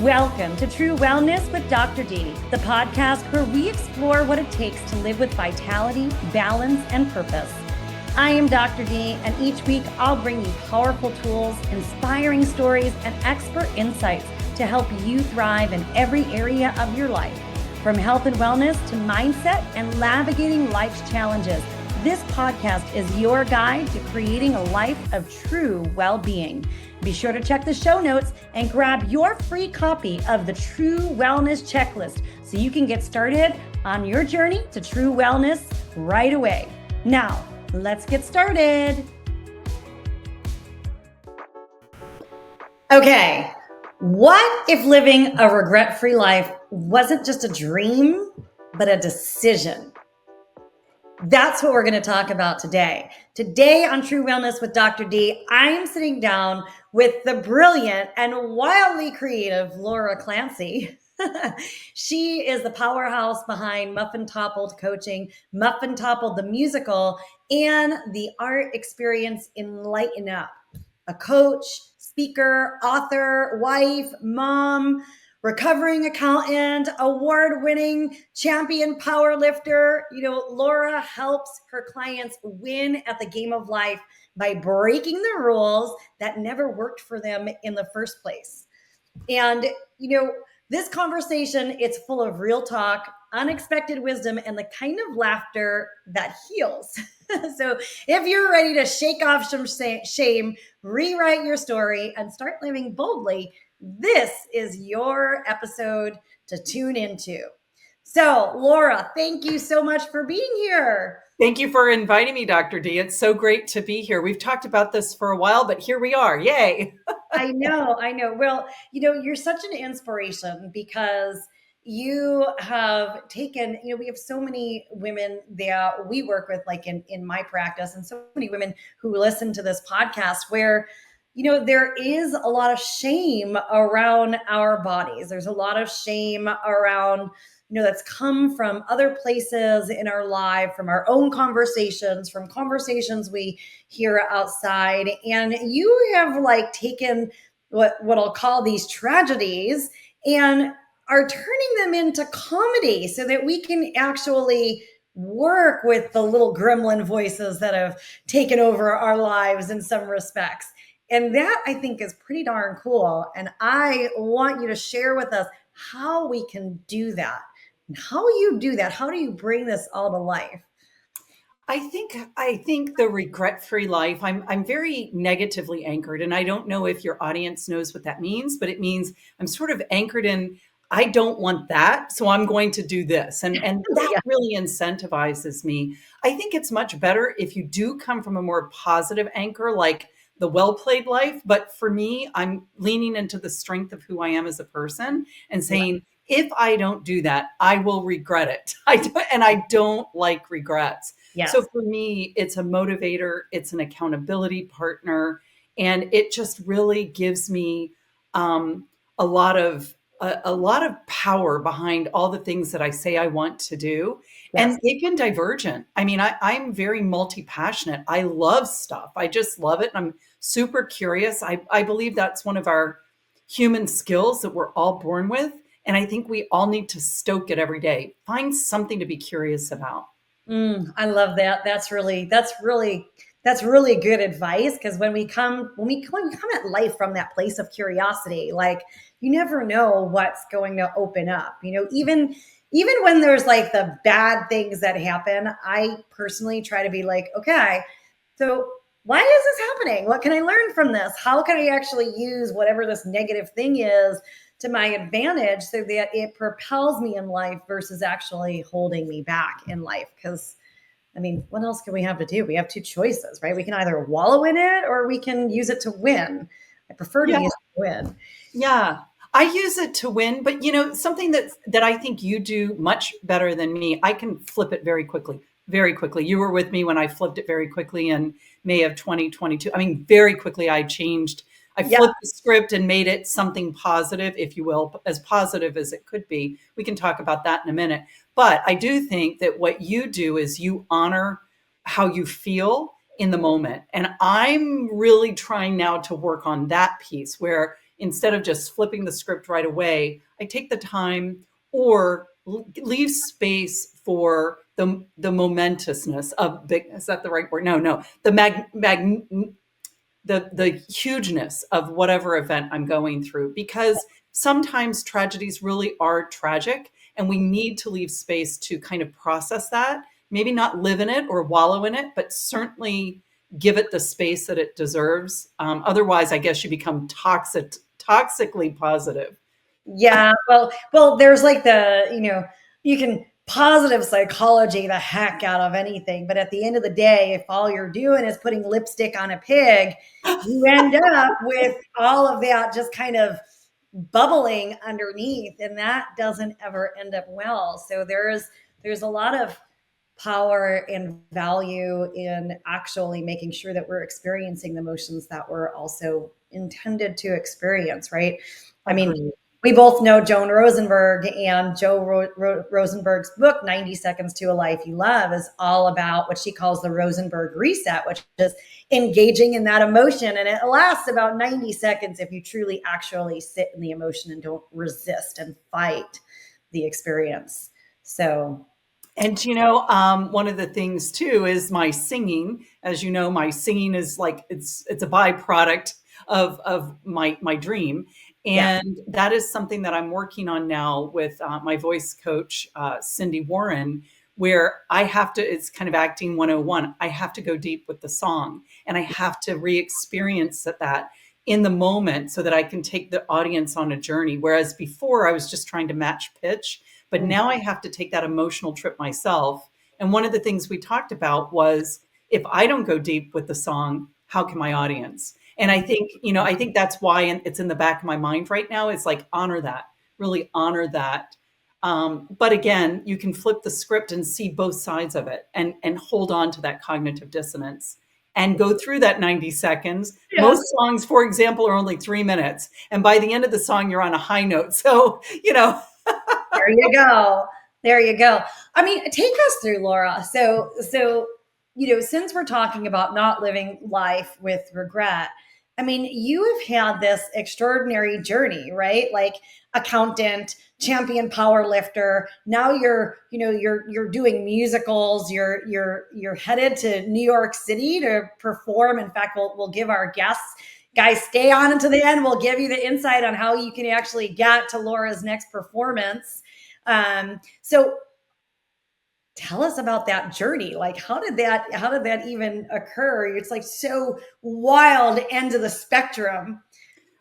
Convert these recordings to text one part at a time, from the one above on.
Welcome to True Wellness with Dr. D, the podcast where we explore what it takes to live with vitality, balance, and purpose. I am Dr. D, and each week I'll bring you powerful tools, inspiring stories, and expert insights to help you thrive in every area of your life. From health and wellness to mindset and navigating life's challenges, this podcast is your guide to creating a life of true well-being. Be sure to check the show notes and grab your free copy of the True Wellness Checklist so you can get started on your journey to true wellness right away. Now, let's get started. Okay, what if living a regret-free life wasn't just a dream, but a decision? That's what we're going to talk about today. Today on True Wellness with Dr. D, I am sitting down with the brilliant and wildly creative Laura Clancy. She is the powerhouse behind Muffin Toppled coaching, Muffin Toppled the musical, and the art experience Enlighten Up. A coach, speaker, author, wife, mom, recovering accountant, award-winning champion power lifter. Laura helps her clients win at the game of life by breaking the rules that never worked for them in the first place. And, this conversation, it's full of real talk, unexpected wisdom, and the kind of laughter that heals. So if you're ready to shake off some shame, rewrite your story, and start living boldly, this is your episode to tune into. So, Laura, thank you so much for being here. Thank you for inviting me, Dr. D. It's so great to be here. We've talked about this for a while, but here we are. Yay. I know. Well, you're such an inspiration because you have taken, we have so many women that we work with, like in my practice, and so many women who listen to this podcast where there is a lot of shame around our bodies. There's a lot of shame around, that's come from other places in our life, from our own conversations, from conversations we hear outside. And you have taken what I'll call these tragedies and are turning them into comedy so that we can actually work with the little gremlin voices that have taken over our lives in some respects. And that, I think, is pretty darn cool. And I want you to share with us how we can do that. And how you do that. How do you bring this all to life? I think the regret-free life, I'm very negatively anchored. And I don't know if your audience knows what that means, but it means I'm sort of anchored in, I don't want that, so I'm going to do this. And that really incentivizes me. I think it's much better if you do come from a more positive anchor, like the well-played life. But for me, I'm leaning into the strength of who I am as a person and saying, if I don't do that, I will regret it. I don't like regrets. Yes. So for me, it's a motivator, it's an accountability partner, and it just really gives me a lot of power behind all the things that I say I want to do. Yes. And it can divergent. I mean, I'm very multi-passionate. I love stuff. I just love it. I'm super curious. I believe that's one of our human skills that we're all born with. And I think we all need to stoke it every day. Find something to be curious about. I love that. That's really good advice. Because when we come at life from that place of curiosity, you never know what's going to open up. Even when there's the bad things that happen, I personally try to be okay, so why is this happening? What can I learn from this? How can I actually use whatever this negative thing is to my advantage so that it propels me in life versus actually holding me back in life? Because what else can we have to do? We have two choices, right? We can either wallow in it or we can use it to win. I prefer to use it to win. Yeah. I use it to win, but something that I think you do much better than me, I can flip it very quickly. You were with me when I flipped it very quickly in May of 2022. Very quickly I flipped the script and made it something positive, if you will, as positive as it could be. We can talk about that in a minute. But I do think that what you do is you honor how you feel in the moment. And I'm really trying now to work on that piece where instead of just flipping the script right away, I take the time or leave space for the momentousness of is that the right word? No, the hugeness of whatever event I'm going through, because sometimes tragedies really are tragic and we need to leave space to kind of process that, maybe not live in it or wallow in it, but certainly give it the space that it deserves. Otherwise, I guess you become toxically positive. Yeah, well, there's like you can positive psychology the heck out of anything, but at the end of the day, if all you're doing is putting lipstick on a pig, you end up with all of that just kind of bubbling underneath, and that doesn't ever end up well. So there's a lot of power and value in actually making sure that we're experiencing the emotions that we're also intended to experience, right? I mean, Agreed. we both know Joan Rosenberg, and Rosenberg's book, 90 Seconds to a Life You Love, is all about what she calls the Rosenberg reset, which is engaging in that emotion. And it lasts about 90 seconds if you truly actually sit in the emotion and don't resist and fight the experience. So, And one of the things too is my singing. As you know, my singing is like it's a byproduct of my dream, yeah. and that is something that I'm working on now with my voice coach, Cindy Warren, where I have to. It's kind of acting 101. I have to go deep with the song, and I have to re-experience that in the moment so that I can take the audience on a journey. Whereas before, I was just trying to match pitch. But now I have to take that emotional trip myself. And one of the things we talked about was, if I don't go deep with the song, how can my audience? And I think that's why it's in the back of my mind right now. It's like, honor that, really honor that. But again, you can flip the script and see both sides of it, and hold on to that cognitive dissonance and go through that 90 seconds. Yes. Most songs, for example, are only 3 minutes. And by the end of the song, you're on a high note. So, There you go. There you go. I mean, take us through, Laura. So, since we're talking about not living life with regret, I mean, you have had this extraordinary journey, right? Like accountant, champion power lifter. Now you're doing musicals. You're headed to New York City to perform. In fact, we'll give our guests, guys, stay on until the end. We'll give you the insight on how you can actually get to Laura's next performance. So tell us about that journey. Like, how did that even occur? It's like so wild end of the spectrum.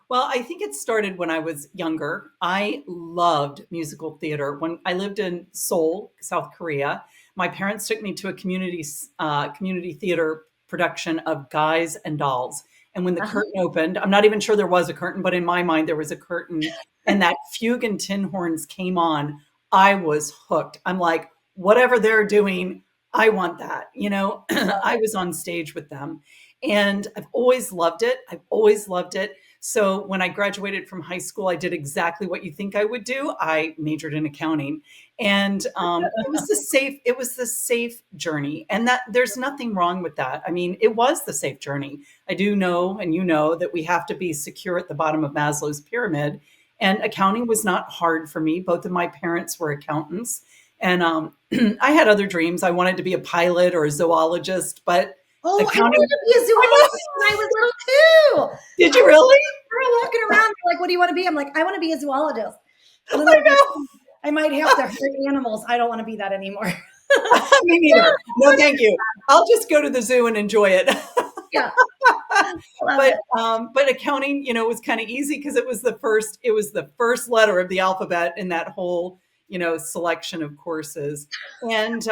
Well, I think it started when I was younger. I loved musical theater. When I lived in Seoul, South Korea, my parents took me to a community theater production of Guys and Dolls. And when the Uh-huh. curtain opened, I'm not even sure there was a curtain, but in my mind there was a curtain, and that fugue and tin horns came on. I was hooked. I'm like, whatever they're doing, I want that. I was on stage with them, and I've always loved it. I've always loved it. So when I graduated from high school, I did exactly what you think I would do. I majored in accounting, and it was the safe journey, and that there's nothing wrong with that. I mean, it was the safe journey. I do know, and that we have to be secure at the bottom of Maslow's pyramid, and accounting was not hard for me. Both of my parents were accountants, and I had other dreams. I wanted to be a pilot or a zoologist, but Oh, I accounting. wanted to be a zoologist when I was little too. Did you really? We were walking around, they're like, "What do you want to be?" I'm like, "I want to be a zoologist." And then I know. I might have to hurt animals. I don't want to be that anymore. Me neither. No, thank you. I'll just go to the zoo and enjoy it. Yeah, love but it. but accounting, was kind of easy because it was the first letter of the alphabet in that whole, selection of courses. And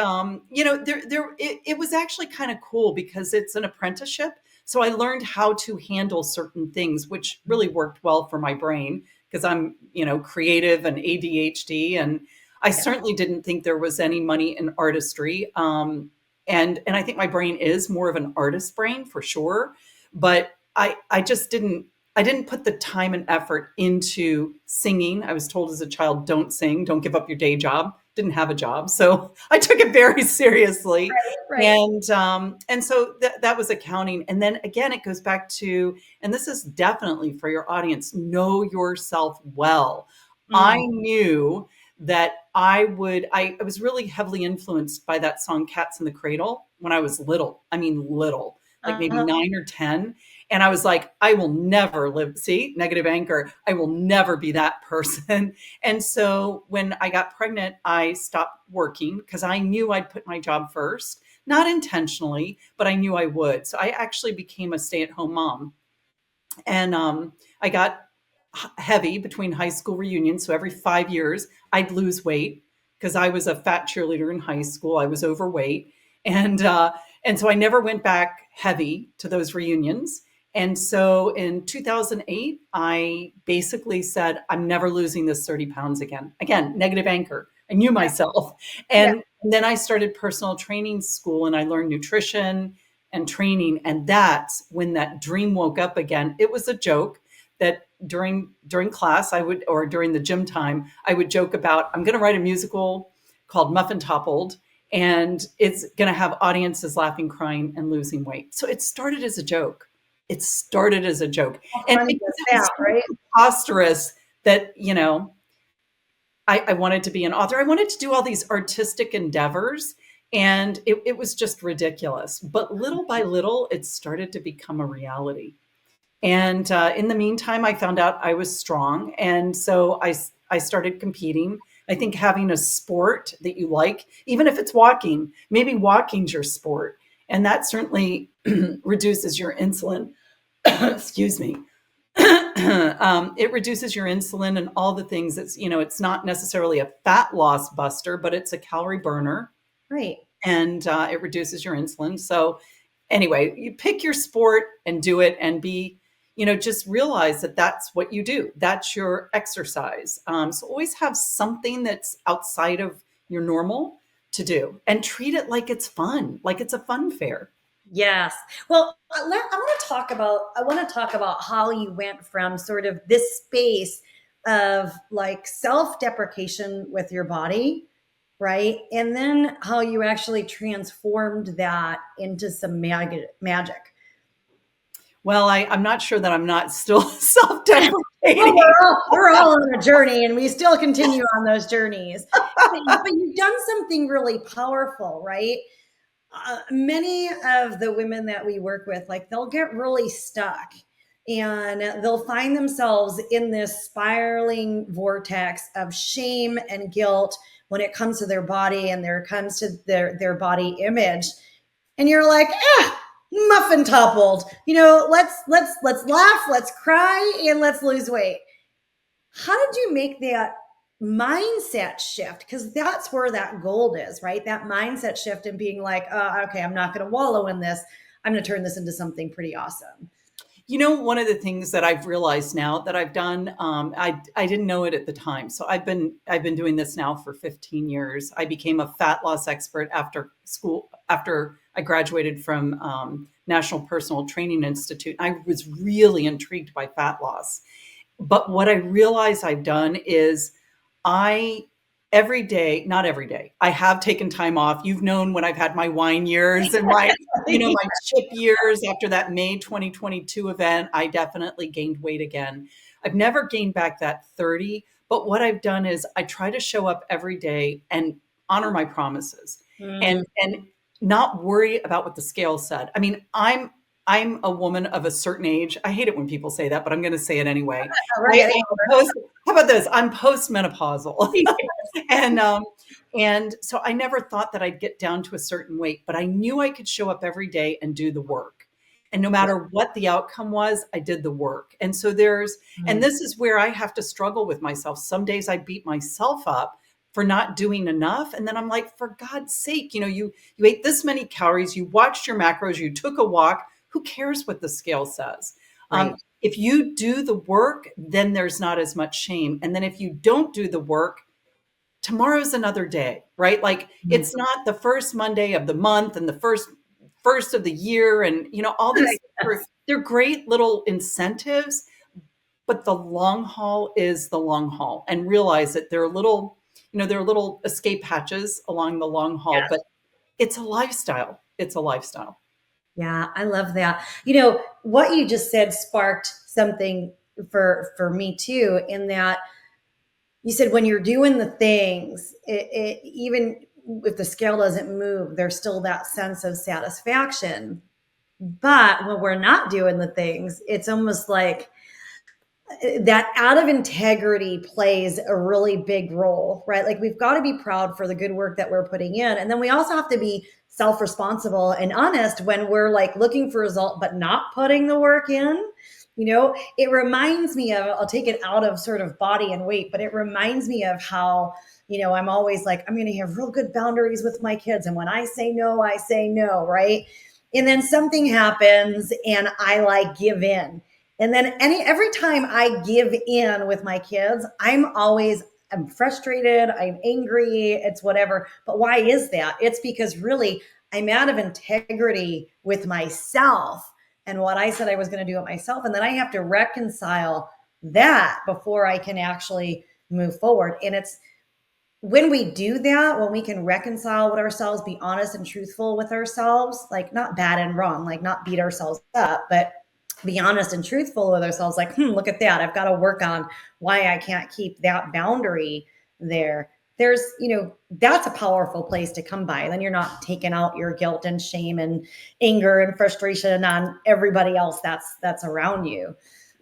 it was actually kind of cool because it's an apprenticeship. So I learned how to handle certain things, which really worked well for my brain because I'm, creative and ADHD, and I Yeah. certainly didn't think there was any money in artistry. And I think my brain is more of an artist brain for sure, but I just didn't put the time and effort into singing. I was told as a child, don't sing, don't give up your day job, didn't have a job, so I took it very seriously. Right. And so that was accounting. And then again, it goes back to, and this is definitely for your audience, know yourself well. I Mm. knew that I was really heavily influenced by that song Cats in the Cradle when I was little. I mean, little, like maybe Uh-huh. 9 or 10. And I was like, I will never live, see, negative anchor. I will never be that person. And so when I got pregnant, I stopped working because I knew I'd put my job first, not intentionally, but I knew I would. So I actually became a stay-at-home mom. And I got heavy between high school reunions. So every 5 years, I'd lose weight because I was a fat cheerleader in high school. I was overweight, and so I never went back heavy to those reunions. And so in 2008, I basically said, I'm never losing this 30 pounds again. Again, negative anchor. I knew myself. Yeah. And then I started personal training school and I learned nutrition and training. And that's when that dream woke up again. It was a joke that during class I would, or during the gym time, I would joke about, I'm going to write a musical called Muffin Toppled, and it's going to have audiences laughing, crying, and losing weight. So it started as a joke. It started as a joke. How And funny because is it was that, so right? preposterous that, I wanted to be an author. I wanted to do all these artistic endeavors, and it was just ridiculous. But little by little, it started to become a reality. And in the meantime, I found out I was strong. And so I started competing. I think having a sport that you like, even if it's walking, maybe walking's your sport. And that certainly reduces your insulin. Excuse me. It reduces your insulin and all the things. It's not necessarily a fat loss buster, but it's a calorie burner, Right. and it reduces your insulin. So anyway, you pick your sport and do it, and just realize that that's what you do. That's your exercise. So always have something that's outside of your normal to do, and treat it like it's fun, like it's a fun fair. Yes. Well, I want to talk about how you went from sort of this space of like self-deprecation with your body, right? And then how you actually transformed that into some magic. Well, I'm not sure that I'm not still Well, self-deprecating. we're all on a journey and we still continue on those journeys. But you've done something really powerful, right? Many of the women that we work with, like they'll get really stuck and they'll find themselves in this spiraling vortex of shame and guilt when it comes to their body and there comes to their body image. And you're like, muffin toppled. Let's laugh, let's cry, and let's lose weight. How did you make that mindset shift? Because that's where that gold is, right? That mindset shift and being like, okay, I'm not going to wallow in this. I'm going to turn this into something pretty awesome. One of the things that I've realized now that I've done, I didn't know it at the time. So I've been doing this now for 15 years. I became a fat loss expert after school, after I graduated from National Personal Training Institute. I was really intrigued by fat loss. But what I realize I've done is I every day, not every day, I have taken time off. You've known when I've had my wine years and my chip years after that May 2022 event, I definitely gained weight again. I've never gained back that 30, but what I've done is I try to show up every day and honor my promises, Mm. and not worry about what the scale said. I mean, I'm a woman of a certain age. I hate it when people say that, but I'm going to say it anyway. We're I, getting I'm post, how about this? I'm postmenopausal. and and so I never thought that I'd get down to a certain weight, but I knew I could show up every day and do the work. And no matter what the outcome was, I did the work. And so and Mm. this is where I have to struggle with myself. Some days I beat myself up for not doing enough. And then I'm like, for God's sake, you ate this many calories, you watched your macros, you took a walk. Who cares what the scale says? Right. If you do the work, then there's not as much shame. And then if you don't do the work, tomorrow's another day, right? Like Mm. it's not the first Monday of the month and the first of the year. And all these Yes. they're great little incentives, but the long haul is the long haul. And realize that they're little, there are little escape hatches along the long haul, but it's a lifestyle. It's a lifestyle. Yeah, I love that. What you just said sparked something for me too, in that you said when you're doing the things, even if the scale doesn't move, there's still that sense of satisfaction. But when we're not doing the things, it's almost like that out of integrity plays a really big role, right? Like we've got to be proud for the good work that we're putting in. And then we also have to be self-responsible and honest when we're like looking for result, but not putting the work in. It reminds me of, I'll take it out of sort of body and weight, but it reminds me of how, I'm always like, I'm going to have real good boundaries with my kids. And when I say no, right? And then something happens and I like give in. And then every time I give in with my kids, I'm frustrated, I'm angry, it's whatever. But why is that? It's because really I'm out of integrity with myself and what I said I was going to do it myself. And then I have to reconcile that before I can actually move forward. And it's when we do that, when we can reconcile with ourselves, be honest and truthful with ourselves, like not bad and wrong, like not beat ourselves up, but be honest and truthful with ourselves, like, look at that. I've got to work on why I can't keep that boundary there. That's a powerful place to come by. Then you're not taking out your guilt and shame and anger and frustration on everybody else that's around you.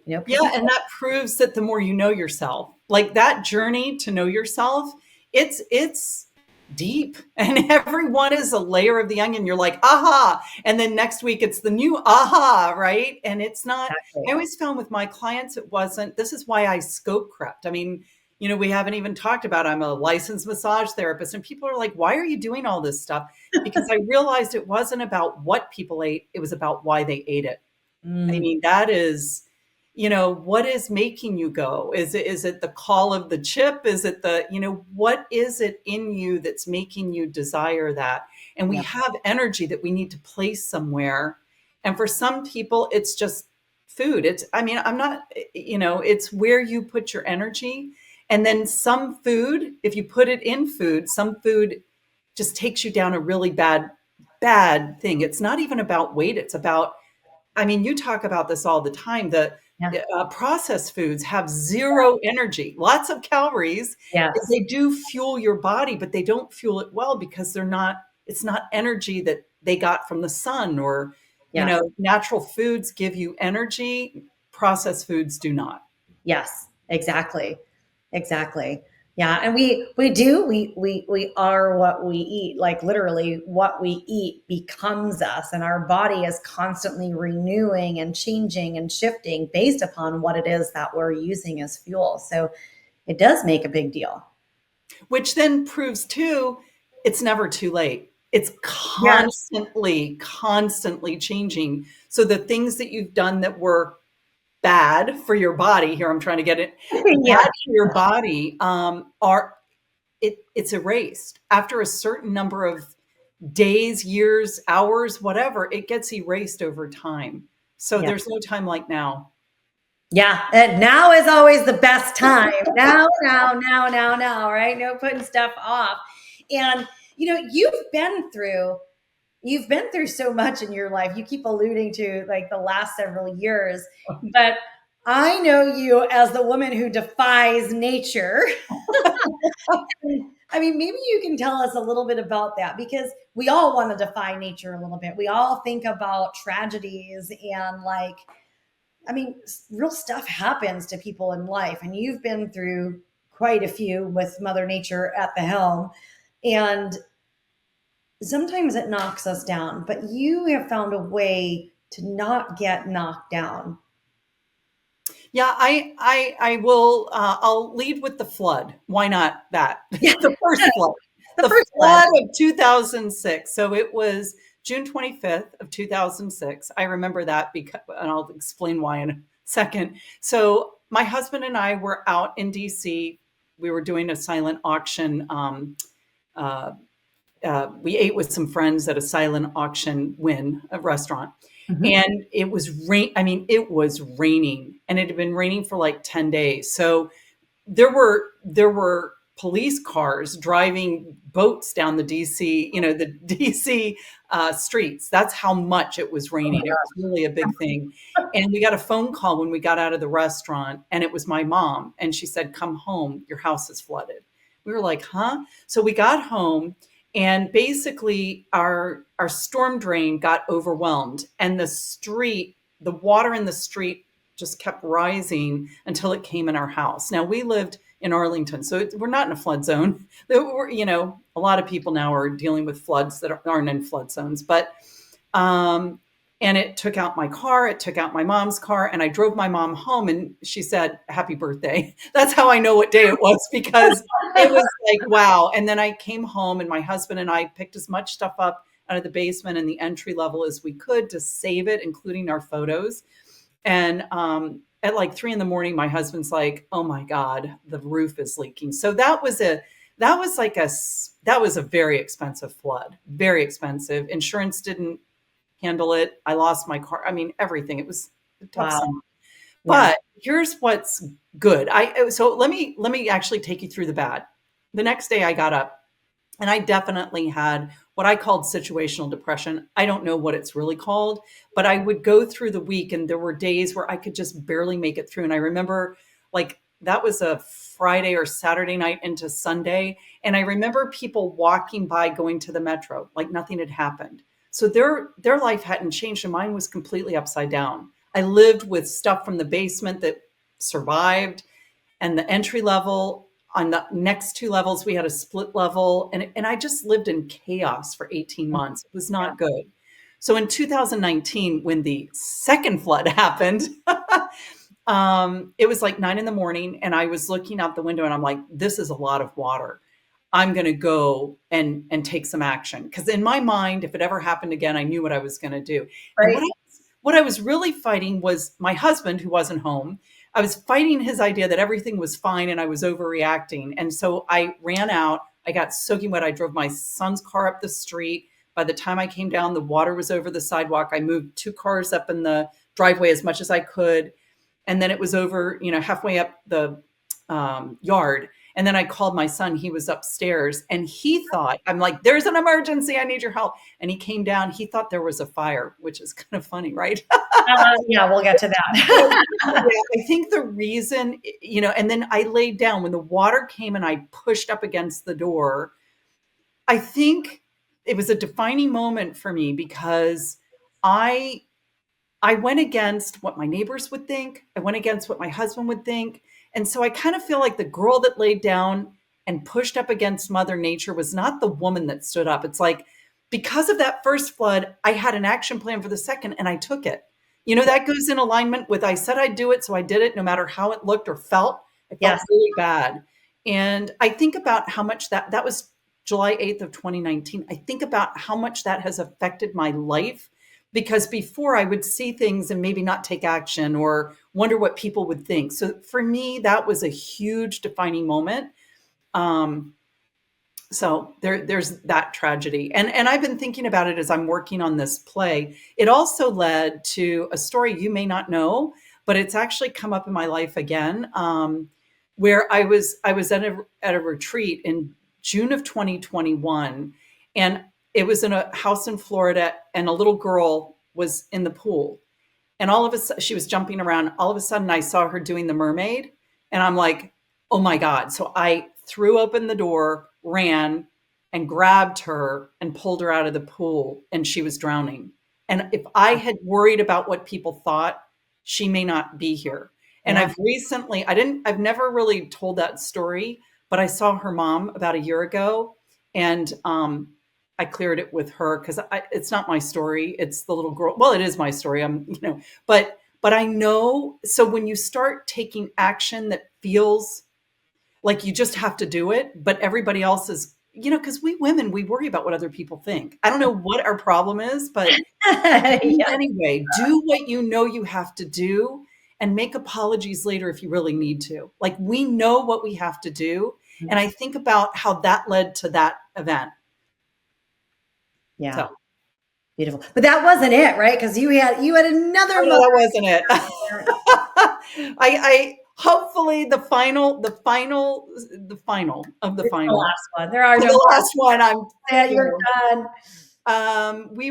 Yeah, and that proves that the more you know yourself, like that journey to know yourself, it's deep, and everyone is a layer of the onion. You're like, aha, and then next week it's the new aha, right? And it's not. Exactly. I always found with my clients, it wasn't. This is why I scope crept. I mean, we haven't even talked about I'm a licensed massage therapist, and people are like, why are you doing all this stuff? Because I realized it wasn't about what people ate; it was about why they ate it. I mean, that is, what is making you go? Is it the call of the chip? Is it what is it in you that's making you desire that? And we have energy that we need to place somewhere. And for some people, it's just food. I'm not, it's where you put your energy. And then some food, if you put it in food, some food just takes you down a really bad thing. It's not even about weight. It's about, you talk about this all the time. Processed foods have zero energy, lots of calories. Yes. They do fuel your body, but they don't fuel it well because it's not energy that they got from the sun or, natural foods give you energy. Processed foods do not. Yes, exactly. Exactly. Yeah. And we are what we eat. Like literally what we eat becomes us, and our body is constantly renewing and changing and shifting based upon what it is that we're using as fuel. So it does make a big deal. Which then proves too, it's never too late. It's Yes. constantly changing. So the things that you've done that were bad for your body, here I'm trying to get it, Yeah. bad for your body, it's erased after a certain number of days, years, hours, whatever. It gets erased over time. So Yeah. there's no time like now. Yeah. And now is always the best time. Now, right? No putting stuff off. And, you've been through so much in your life. You keep alluding to like the last several years, but I know you as the woman who defies nature. Maybe you can tell us a little bit about that, because we all want to defy nature a little bit. We all think about tragedies and real stuff happens to people in life, and you've been through quite a few with Mother Nature at the helm. And sometimes it knocks us down, but you have found a way to not get knocked down. Yeah, I will. I'll lead with the flood. Why not that? The first flood, The the first flood one. of 2006. So it was June 25th of 2006. I remember that because, and I'll explain why in a second. So my husband and I were out in DC. We were doing a silent auction. Uh, we ate with some friends at a silent auction win, a restaurant. Mhm. And it was it was raining, and it had been raining for like 10 days. So there were police cars driving boats down the DC, the DC streets. That's how much it was Oh my raining. It was really a big thing. And we got a phone call when we got out of the restaurant, and it was my mom. And she said, "Come home, your house is flooded." We were like, "Huh?" So we got home, and basically our storm drain got overwhelmed, and the water in the street just kept rising until it came in our house. Now we lived in Arlington, so we're not in a flood zone. A lot of people now are dealing with floods that aren't in flood zones, but um, and it took out my car, it took out my mom's car, and I drove my mom home, and she said, "Happy birthday." That's how I know what day it was, because it was like, wow. And then I came home, and my husband and I picked as much stuff up out of the basement and the entry level as we could to save it, including our photos. And at like 3 a.m, my husband's like, "Oh my God, the roof is leaking." So that was a very expensive flood, very expensive. Insurance didn't handle it. I lost my car. I mean, everything. It was a tough Wow. summer. Yeah. But here's what's good. So let me actually take you through the bad. The next day I got up, and I definitely had what I called situational depression. I don't know what it's really called, but I would go through the week, and there were days where I could just barely make it through. And I remember, like, that was a Friday or Saturday night into Sunday. And I remember people walking by going to the metro like nothing had happened. So their life hadn't changed, and mine was completely upside down. I lived with stuff from the basement that survived, and the entry level. On the next two levels, we had a split level, and I just lived in chaos for 18 months. It was Yeah. not good. So in 2019, when the second flood happened, it was like 9 a.m, and I was looking out the window, and I'm like, "This is a lot of water. I'm going to go and take some action." Because in my mind, if it ever happened again, I knew what I was going to do. And Right. what I was really fighting was my husband, who wasn't home. I was fighting his idea that everything was fine and I was overreacting. And so I ran out. I got soaking wet. I drove my son's car up the street. By the time I came down, the water was over the sidewalk. I moved two cars up in the driveway as much as I could. And then it was over, halfway up the yard. And then I called my son. He was upstairs, and he thought, I'm like, "There's an emergency. I need your help." And he came down. He thought there was a fire, which is kind of funny, right? Yeah, we'll get to Yeah, that. I think the reason, and then I laid down when the water came and I pushed up against the door. I think it was a defining moment for me, because I I went against what my neighbors would think. I went against what my husband would think. And so I kind of feel like the girl that laid down and pushed up against Mother Nature was not the woman that stood up. It's like, because of that first flood, I had an action plan for the second, and I took it. That goes in alignment with, I said I'd do it, so I did it, no matter how it looked or felt. I felt Yes. really bad. And I think about how much that was July 8th of 2019. I think about how much that has affected my life, because before I would see things and maybe not take action or wonder what people would think. So for me, that was a huge defining moment. Um, so there's that tragedy. And I've been thinking about it as I'm working on this play. It also led to a story you may not know, but it's actually come up in my life again, where I was at a retreat in June of 2021, and it was in a house in Florida, and a little girl was in the pool, and all of a sudden she was jumping around. All of a sudden I saw her doing the mermaid, and I'm like, "Oh my God." So I threw open the door, ran, and grabbed her and pulled her out of the pool, and she was drowning. And if I had worried about what people thought, she may not be here. And Yeah. I've never really told that story, but I saw her mom about a year ago, and I cleared it with her, because it's not my story. It's the little girl. Well, it is my story. But I know. So when you start taking action that feels like you just have to do it, but everybody else is, because we women, we worry about what other people think. I don't know what our problem is, but we do Yeah. anyway. Do what you know you have to do, and make apologies later if you really need to. Like, we know what we have to do. And I think about how that led to that event. Yeah. So, Beautiful. But that wasn't it, right? Because you had oh another no, mother. that wasn't it. hopefully the final of the It's the final. last one. There are For no the more. last one, You're done. we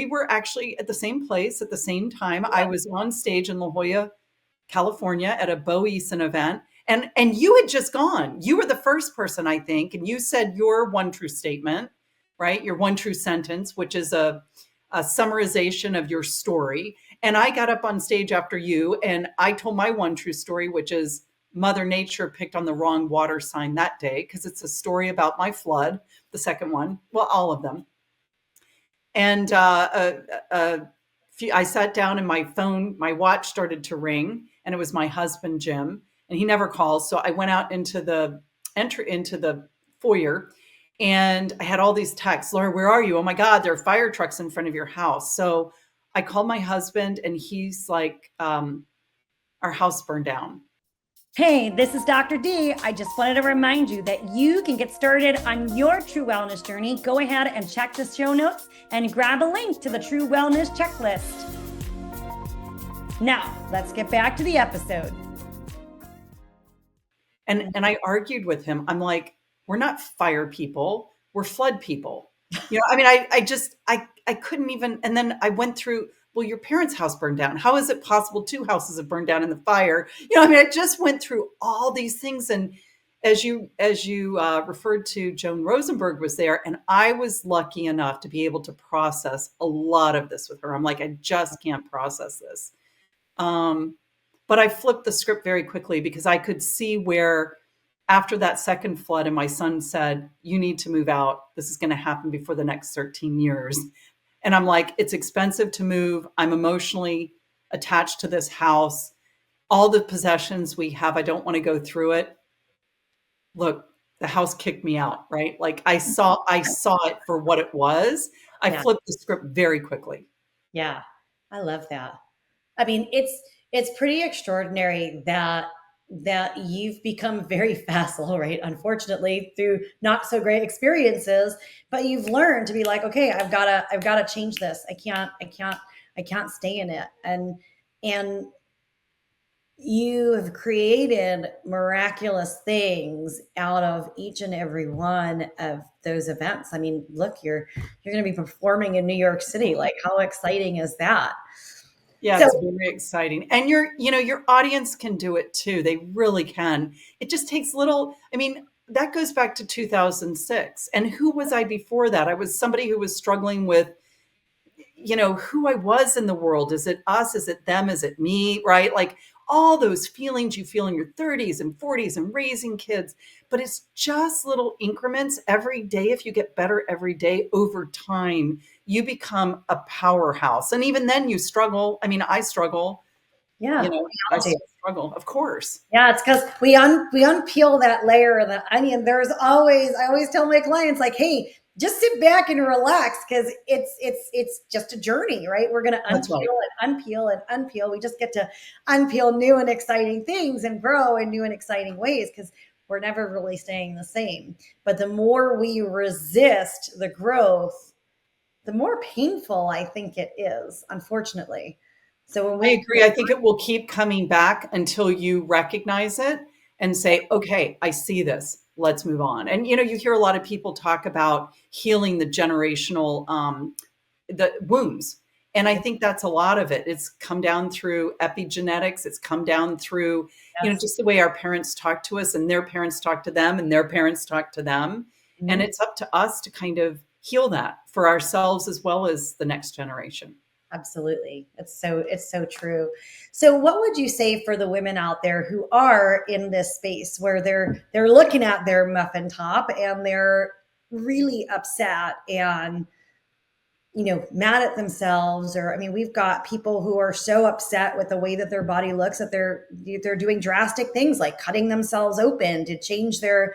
were actually at the same place at the same time. I Yep. was on stage in La Jolla, California at a Bo Eason event. And you had just gone. You were the first person, I think, and you said your one true statement, right? Your one true sentence, which is a summarization of your story. And I got up on stage after you and I told my one true story, which is Mother Nature picked on the wrong water sign that day, because it's a story about my flood, the second one, well, all of them. And I sat down and my watch started to ring, and it was my husband, Jim, and he never calls. So I went out into the foyer, and I had all these texts. Laura, where are you? Oh my God, there are fire trucks in front of your house. So I called my husband, and he's like, our house burned down. Hey, this is Dr. D. I just wanted to remind you that you can get started on your true wellness journey. Go ahead and check the show notes and grab a link to the True Wellness Checklist. Now, let's get back to the episode. And I argued with him. I'm like, we're not fire people, we're flood people. I mean, I couldn't even, and then I went through, well, your parents' house burned down. How is it possible two houses have burned down in the fire? I mean, I just went through all these things. And as you referred to, Joan Rosenberg was there, and I was lucky enough to be able to process a lot of this with her. I'm like, I just can't process this. But I flipped the script very quickly, because I could see where after that second flood and my son said, you need to move out. This is going to happen before the next 13 years. And I'm like, it's expensive to move. I'm emotionally attached to this house. All the possessions we have, I don't want to go through it. Look, the house kicked me out, right? Like I saw it for what it was. I flipped the script very quickly. Yeah, I love that. I mean, it's pretty extraordinary that you've become very facile, right? Unfortunately, through not so great experiences, but you've learned to be like, okay, I've gotta change this. I can't stay in it. And you have created miraculous things out of each and every one of those events. I mean, look, you're going to be performing in New York City. Like, how exciting is that? Yeah, So, it's very exciting. And your audience can do it too. They really can. It just takes I mean, that goes back to 2006. And who was I before that? I was somebody who was struggling with, who I was in the world. Is it us? Is it them? Is it me? Right? Like all those feelings you feel in your 30s and 40s and raising kids. But it's just little increments every day. If you get better every day over time, you become a powerhouse. And even then you struggle. I mean, I struggle, yeah, I still struggle, of course. yeah, it's because we unpeel that layer of the onion. I always tell my clients, like, hey, just sit back and relax, because it's just a journey, right? We're gonna That's right. unpeel and unpeel and unpeel. We just get to unpeel new and exciting things and grow in new and exciting ways, because we're never really staying the same. But the more we resist the growth, the more painful I think it is, unfortunately. So when I we agree. I think it will keep coming back until you recognize it and say, okay, I see this. Let's move on. And you hear a lot of people talk about healing the generational the wounds. And I think that's a lot of it. It's come down through epigenetics. It's come down through, yes. just the way our parents talk to us, and their parents talk to them, and their parents talk to them. And it's up to us to kind of heal that for ourselves as well as the next generation. Absolutely. It's so true. So what would you say for the women out there who are in this space where they're looking at their muffin top and they're really upset and mad at themselves? Or, I mean, we've got people who are so upset with the way that their body looks that they're doing drastic things like cutting themselves open to change their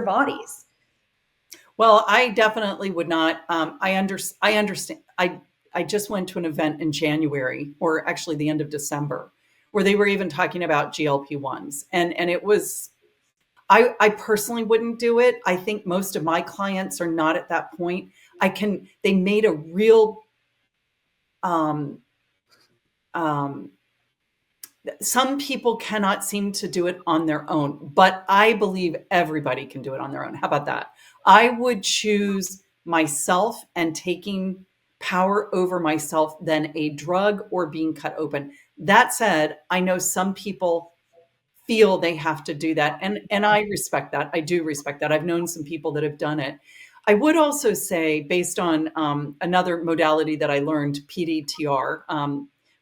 bodies. Well, I definitely would not. I understand. I just went to an event in January, or actually the end of December, where they were even talking about GLP-1s, and it was. I personally wouldn't do it. I think most of my clients are not at that point. They made a real, some people cannot seem to do it on their own, but I believe everybody can do it on their own. How about that? I would choose myself and taking power over myself than a drug or being cut open. That said, I know some people feel they have to do that, and I respect that. I do respect that. I've known some people that have done it. I would also say, based on another modality that I learned, PDTR,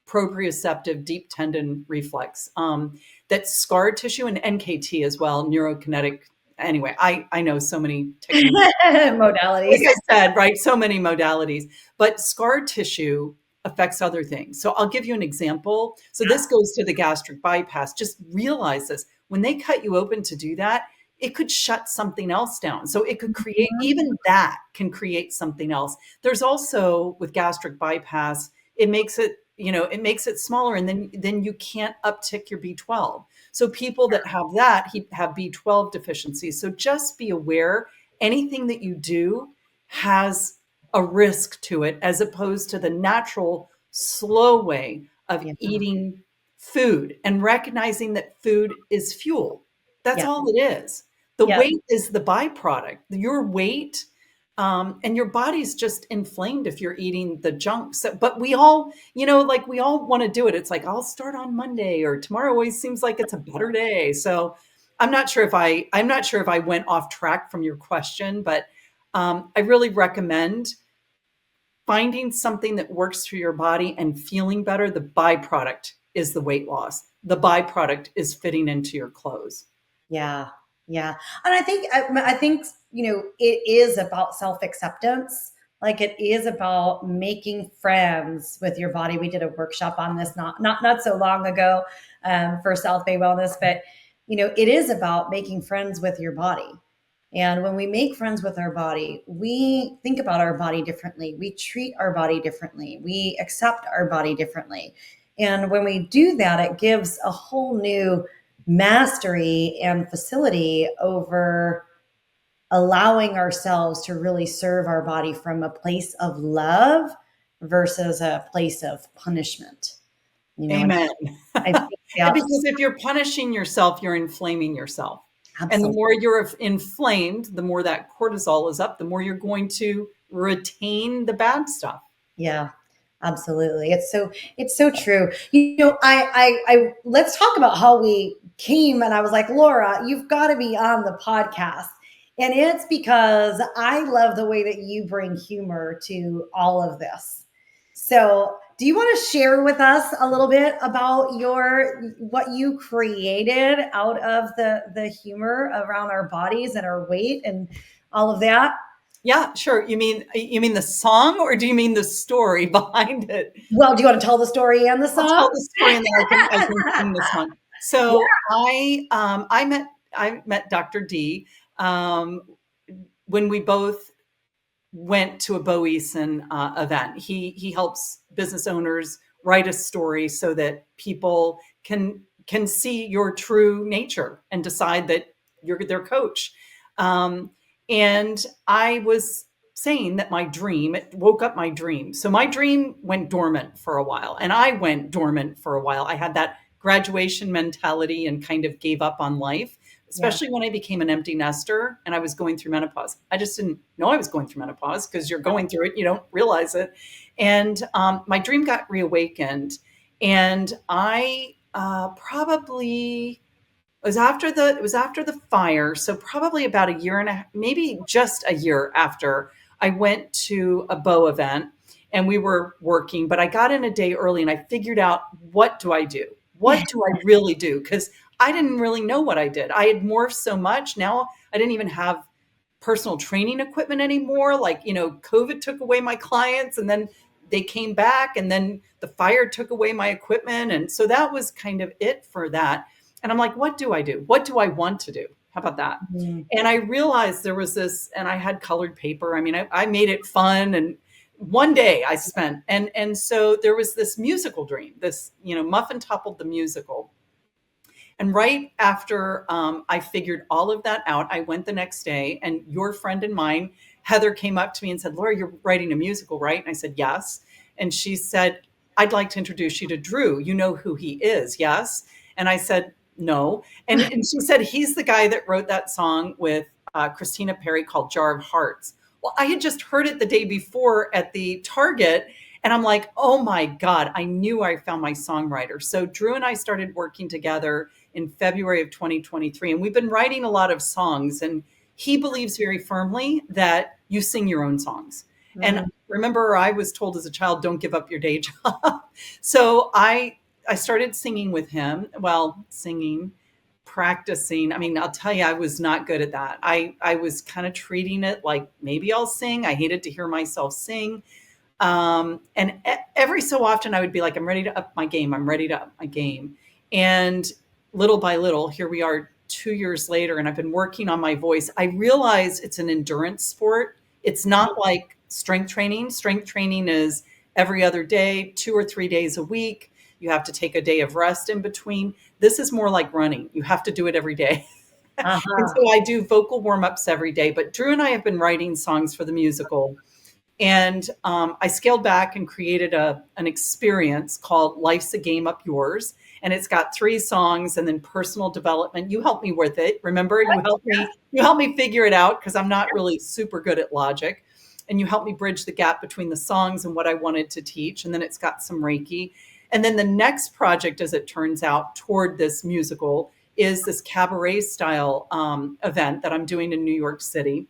proprioceptive deep tendon reflex, that scar tissue, and NKT as well, neurokinetic. Anyway, I know so many techniques. Modalities. Like I said, right? So many modalities, but scar tissue affects other things. So I'll give you an example. So this goes to the gastric bypass. Just realize this. When they cut you open to do that, it could shut something else down. So it could create, even that can create something else. There's also, with gastric bypass, it makes it, it makes it smaller, and then you can't uptick your B12. So people that have that have B12 deficiencies. So just be aware, anything that you do has a risk to it, as opposed to the natural, slow way of Yeah. eating food and recognizing that food is fuel. That's Yeah. all it is. The Yeah. weight is the byproduct. Your weight, and your body's just inflamed if you're eating the junk. So, but we all, like we all want to do it. It's like, I'll start on Monday, or tomorrow always seems like it's a better day. So I'm not sure if I went off track from your question, but I really recommend finding something that works for your body and feeling better. The byproduct is the weight loss. The byproduct is fitting into your clothes. Yeah. Yeah. And I think, it is about self-acceptance. Like, it is about making friends with your body. We did a workshop on this not so long ago, for self-made wellness, but it is about making friends with your body. And when we make friends with our body, we think about our body differently. We treat our body differently. We accept our body differently. And when we do that, it gives a whole new mastery and facility over allowing ourselves to really serve our body from a place of love versus a place of punishment. And Amen. I think Because that's if you're punishing yourself, you're inflaming yourself. And the absolutely, more you're inflamed, the more that cortisol is up, the more you're going to retain the bad stuff. yeah, absolutely. It's so true. I let's talk about how we came. And I was like, Laura, you've got to be on the podcast. And it's because I love the way that you bring humor to all of this. So, do you want to share with us a little bit about what you created out of the humor around our bodies and our weight and all of that? Yeah, sure. You mean the song, or do you mean the story behind it? Well, do you want to tell the story and the I'll tell song? the story, and then I can sing the song. Yeah. So I met Dr. D, when we both went to a Bo Eason event. He helps business owners write a story so that people can see your true nature and decide that you're their coach. And I was saying that it woke up my dream. So my dream went dormant for a while, and I went dormant for a while. I had that graduation mentality and kind of gave up on life, Yeah. especially when I became an empty nester and I was going through menopause. I just didn't know I was going through menopause, because you're going through it, you don't realize it. And my dream got reawakened, and I probably it was after the fire. So probably about a year and maybe just a year after, I went to a Bo event, and we were working, but I got in a day early, and I figured out, what do I do? What do I really do? Because I didn't really know what I did. I had morphed so much. Now I didn't even have personal training equipment anymore. Like, COVID took away my clients, and then they came back, and then the fire took away my equipment. And so that was kind of it for that. And I'm like, what do I do? What do I want to do? How about that? Mhm. And I realized there was this, and I had colored paper. I mean, I made it fun. And one day I spent, and so there was this musical dream, this, Muffin Toppled the musical. And right after I figured all of that out, I went the next day, and your friend and mine, Heather, came up to me and said, Laura, you're writing a musical, right? And I said, yes. And she said, I'd like to introduce you to Drew. You know who he is, yes? And I said, no. And she said, he's the guy that wrote that song with Christina Perry called Jar of Hearts. Well, I had just heard it the day before at the Target. And I'm like, oh my God, I knew I found my songwriter. So Drew and I started working together in February of 2023. And we've been writing a lot of songs. And he believes very firmly that you sing your own songs. And remember, I was told as a child, don't give up your day job. So I started singing with him. Well, singing, practicing. I mean, I'll tell you, I was not good at that. I was kind of treating it like maybe I'll sing. I hated to hear myself sing. And every so often I would be like, I'm ready to up my game. I'm ready to up my game. And little by little, here we are 2 years later, and I've been working on my voice. I realize it's an endurance sport. It's not like strength training. Strength training is every other day, 2 or 3 days a week. You have to take a day of rest in between. This is more like running. You have to do it every day. And so I do vocal warm-ups every day. But Drew and I have been writing songs for the musical. And I scaled back and created an experience called Life's a Game Up Yours. And it's got 3 songs and then personal development. You helped me with it. Remember, you helped me figure it out because I'm not really super good at logic. And you helped me bridge the gap between the songs and what I wanted to teach. And then it's got some Reiki. And then the next project, as it turns out, toward this musical is this cabaret style event that I'm doing in New York City.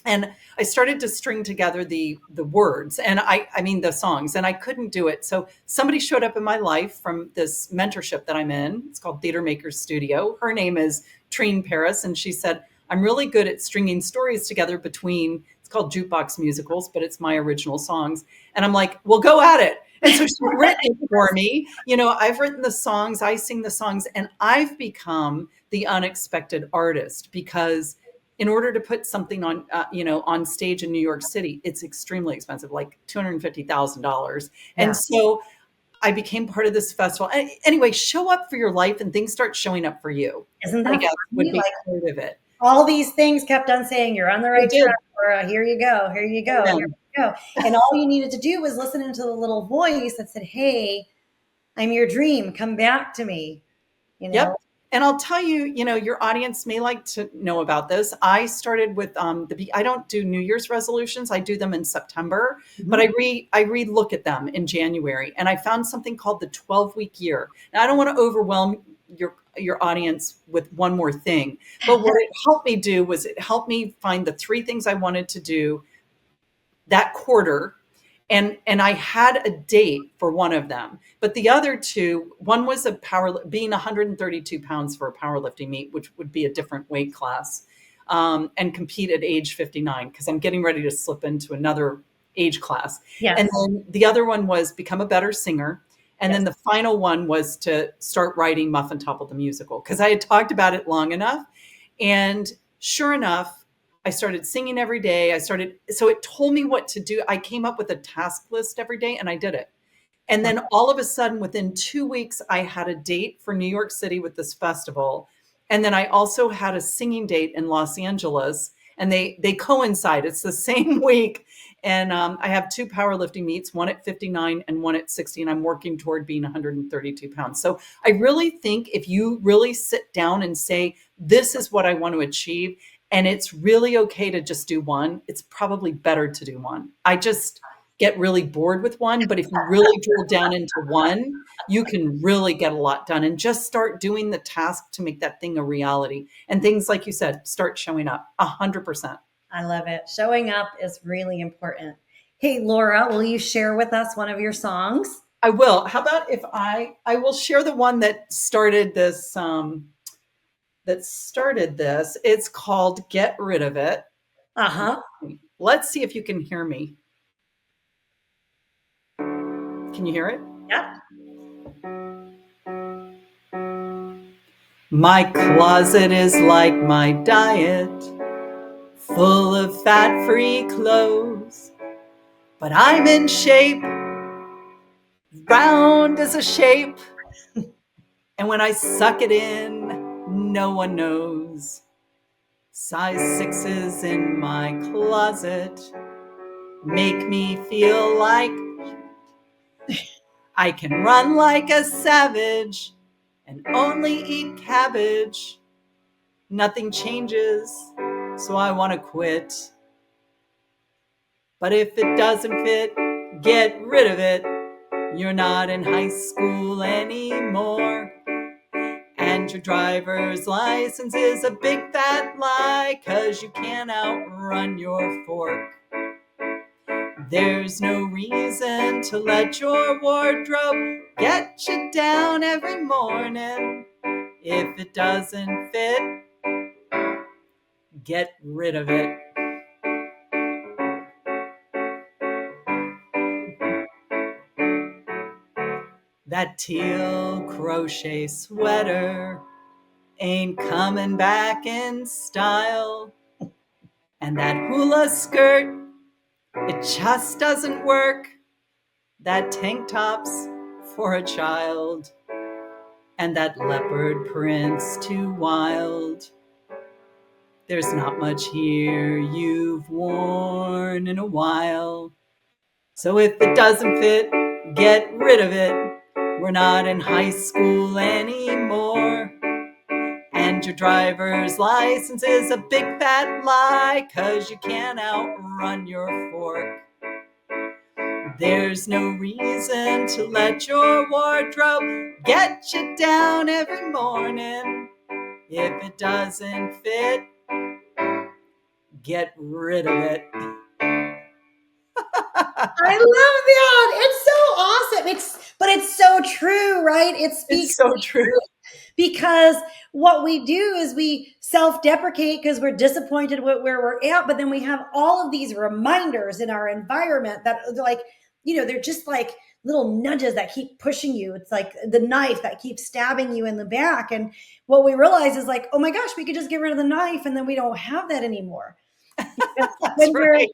And I started to string together the words and I mean the songs, and I couldn't do it. So somebody showed up in my life from this mentorship that I'm in. It's called Theater Makers Studio. Her name is Trine Paris, and she said, I'm really good at stringing stories together between, it's called jukebox musicals, but it's my original songs. And I'm like, well, go at it. And so she's written it for me. You know, I've written the songs, I sing the songs, and I've become the unexpected artist because in order to put something on, on stage in New York City, it's extremely expensive, like $250,000. Yeah. And so I became part of this festival. Anyway, show up for your life and things start showing up for you. Isn't that I guess would funny? be Like part of it. all these things kept on saying, you're on the right It did. track, or here you go, here you go, here Yeah. you go. And all you needed to do was listen into the little voice that said, hey, I'm your dream. Come back to me. You know? Yep. And I'll tell you, your audience may like to know about this. I started with I don't do New Year's resolutions. I do them in September, but I re-look at them in January. And I found something called the 12-week year. Now, I don't want to overwhelm your audience with one more thing, but what it helped me do was it helped me find the 3 things I wanted to do that quarter. And I had a date for one of them, but the other 2, one was being 132 pounds for a powerlifting meet, which would be a different weight class, and compete at age 59 because I'm getting ready to slip into another age class. Yes. And then the other one was become a better singer. And then the final one was to start writing Muffin Toppled the musical because I had talked about it long enough. And sure enough, I started singing every day. So it told me what to do. I came up with a task list every day and I did it. And then all of a sudden, within 2 weeks, I had a date for New York City with this festival. And then I also had a singing date in Los Angeles, and they coincide. It's the same week. And I have 2 powerlifting meets, one at 59 and one at 60. And I'm working toward being 132 pounds. So I really think if you really sit down and say, this is what I want to achieve, and it's really okay to just do one, it's probably better to do one. I just get really bored with one, but if you really drill down into one, you can really get a lot done and just start doing the task to make that thing a reality. And things like you said, start showing up 100%. I love it. Showing up is really important. Hey, Laura, will you share with us one of your songs? I will. How about if I will share the one that started this, It's called Get Rid of It. Let's see if you can hear me. Can you hear it? Yep. My closet is like my diet, full of fat-free clothes, but I'm in shape, round as a shape, and when I suck it in, no one knows. Size 6s in my closet make me feel like I can run like a savage and only eat cabbage. Nothing changes, so I want to quit. But if it doesn't fit, get rid of it. You're not in high school anymore. And your driver's license is a big fat lie, 'cause you can't outrun your fork. There's no reason to let your wardrobe get you down every morning. If it doesn't fit, get rid of it. That teal crochet sweater ain't coming back in style. And that hula skirt, it just doesn't work. That tank top's for a child. And that leopard print's too wild. There's not much here you've worn in a while. So if it doesn't fit, get rid of it. We're not in high school anymore. And your driver's license is a big fat lie, 'cause you can't outrun your fork. There's no reason to let your wardrobe get you down every morning. If it doesn't fit, get rid of it. I love that. It's so awesome. But it's so true, right? It speaks It's so true. because what we do is we self-deprecate because we're disappointed with where we're at, but then we have all of these reminders in our environment that like, they're just like little nudges that keep pushing you. It's like the knife that keeps stabbing you in the back. And what we realize is like, oh my gosh, we could just get rid of the knife and then we don't have that anymore. That's right.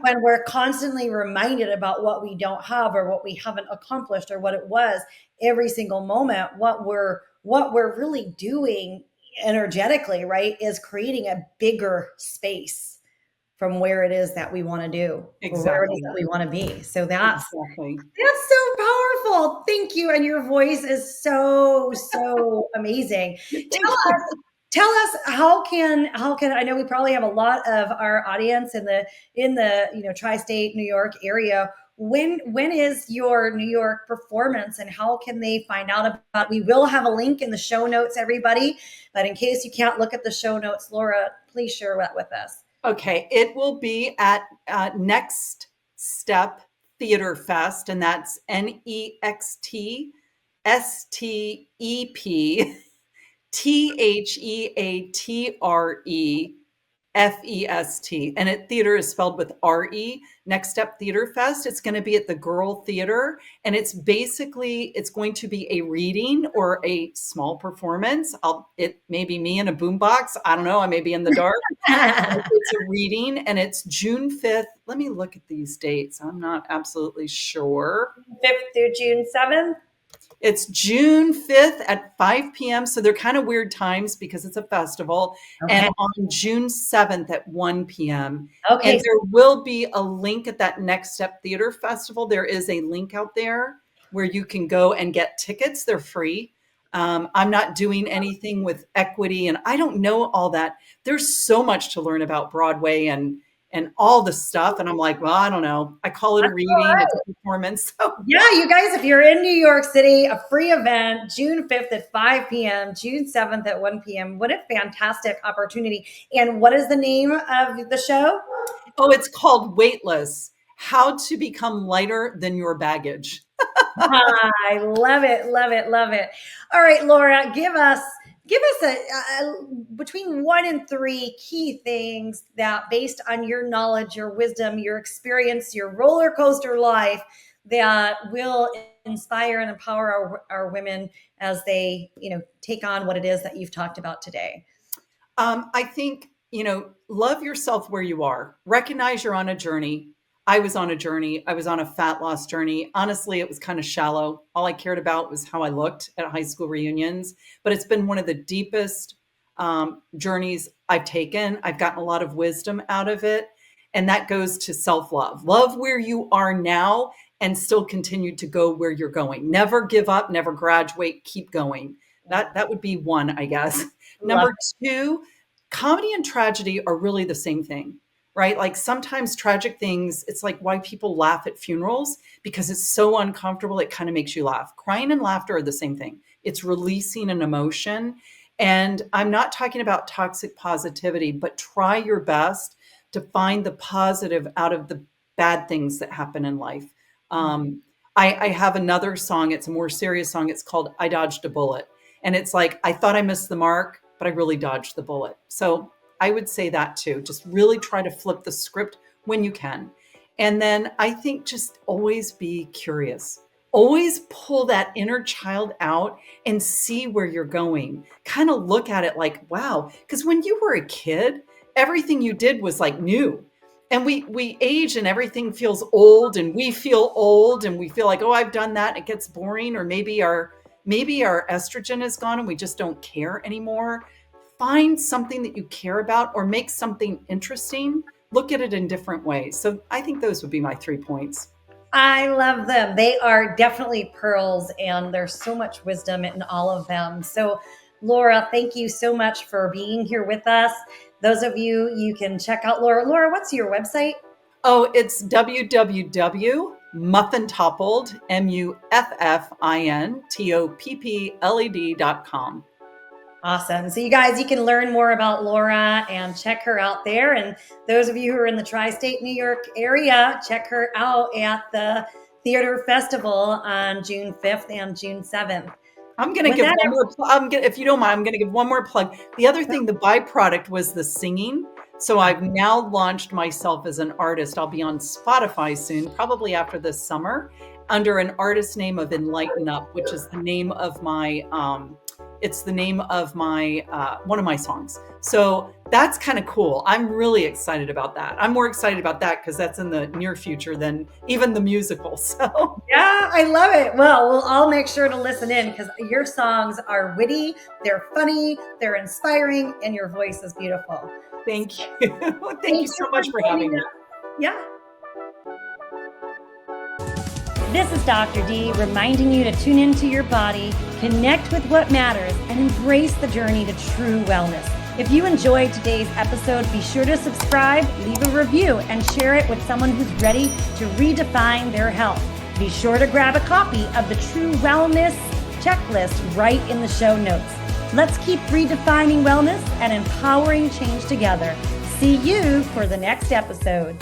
When we're constantly reminded about what we don't have or what we haven't accomplished or what it was every single moment, what we're really doing energetically, right, is creating a bigger space from where it is that we want to do, or where it is Exactly. that we want to be. So that's Exactly. so powerful. Thank you. And your voice is so amazing. Tell us how can I know we probably have a lot of our audience in the tri-state New York area. When is your New York performance and how can they find out about? We will have a link in the show notes, everybody, but in case you can't look at the show notes, Laura, please share that with us. Okay, it will be at Next Step Theater Fest, and that's NEXTSTEATREFEST. And theater is spelled with RE. Next Step Theater Fest. It's going to be at the Girl Theater. And it's going to be a reading or a small performance. It may be me in a boombox. I don't know. I may be in the dark. It's a reading and it's June 5th. Let me look at these dates. I'm not absolutely sure. 5th through June 7th. It's June 5th at 5 p.m. So they're kind of weird times because it's a festival. Okay. And on June 7th at 1 p.m. Okay. And there will be a link at that Next Step Theater Festival. There is a link out there where you can go and get tickets. They're free. I'm not doing anything with equity and I don't know all that. There's so much to learn about Broadway and all the stuff. And I'm like, well, I don't know. I call it a reading, it's a performance. So. Yeah, you guys, if you're in New York City, a free event, June 5th at 5 p.m., June 7th at 1 p.m. What a fantastic opportunity. And what is the name of the show? Oh, it's called Weightless, How to Become Lighter Than Your Baggage. I love it, love it, love it. All right, Laura, give us a between 1 and 3 key things that, based on your knowledge, your wisdom, your experience, your roller coaster life, that will inspire and empower our women as they, take on what it is that you've talked about today. I think, love yourself where you are. Recognize you're on a journey. I was on a journey. I was on a fat loss journey. Honestly, it was kind of shallow. All I cared about was how I looked at high school reunions. But it's been one of the deepest journeys I've taken. I've gotten a lot of wisdom out of it. And that goes to self-love. Love where you are now and still continue to go where you're going. Never give up, never graduate, keep going. That would be one, I guess. Love Number two, comedy and tragedy are really the same thing, right? Like sometimes tragic things, it's like why people laugh at funerals because it's so uncomfortable, it kind of makes you laugh. Crying and laughter are the same thing. It's releasing an emotion. And I'm not talking about toxic positivity, but try your best to find the positive out of the bad things that happen in life. I have another song. It's a more serious song. It's called I Dodged a Bullet. And it's like, I thought I missed the mark, but I really dodged the bullet. So I would say that too. Just really try to flip the script when you can. And then I think just always be curious. Always pull that inner child out and see where you're going. Kind of look at it like, wow. Because when you were a kid, everything you did was like new. And we age and everything feels old and we feel old and we feel like, oh, I've done that. It gets boring. Or maybe our estrogen is gone and we just don't care anymore. Find something that you care about or make something interesting. Look at it in different ways. So I think those would be my 3 points. I love them. They are definitely pearls, and there's so much wisdom in all of them. So, Laura, thank you so much for being here with us. Those of you can check out Laura. Laura, what's your website? Oh, it's www.muffintoppled, MUFFINTOPPLED.com. Awesome. So you guys, you can learn more about Laura and check her out there. And those of you who are in the tri-state New York area, check her out at the Theater Festival on June 5th and June 7th. I'm going to give one more if you don't mind, I'm going to give one more plug. The other thing, the byproduct was the singing. So I've now launched myself as an artist. I'll be on Spotify soon, probably after this summer, under an artist name of Enlighten Up, which is the name of my one of my songs. So that's kind of cool. I'm really excited about that. I'm more excited about that because that's in the near future than even the musical. So yeah, I love it. Well, we'll all make sure to listen in because your songs are witty, they're funny, they're inspiring, and your voice is beautiful. Thank you. Thank you so much for having me. Yeah. This is Dr. D reminding you to tune into your body, connect with what matters, and embrace the journey to true wellness. If you enjoyed today's episode, be sure to subscribe, leave a review, and share it with someone who's ready to redefine their health. Be sure to grab a copy of the True Wellness Checklist right in the show notes. Let's keep redefining wellness and empowering change together. See you for the next episode.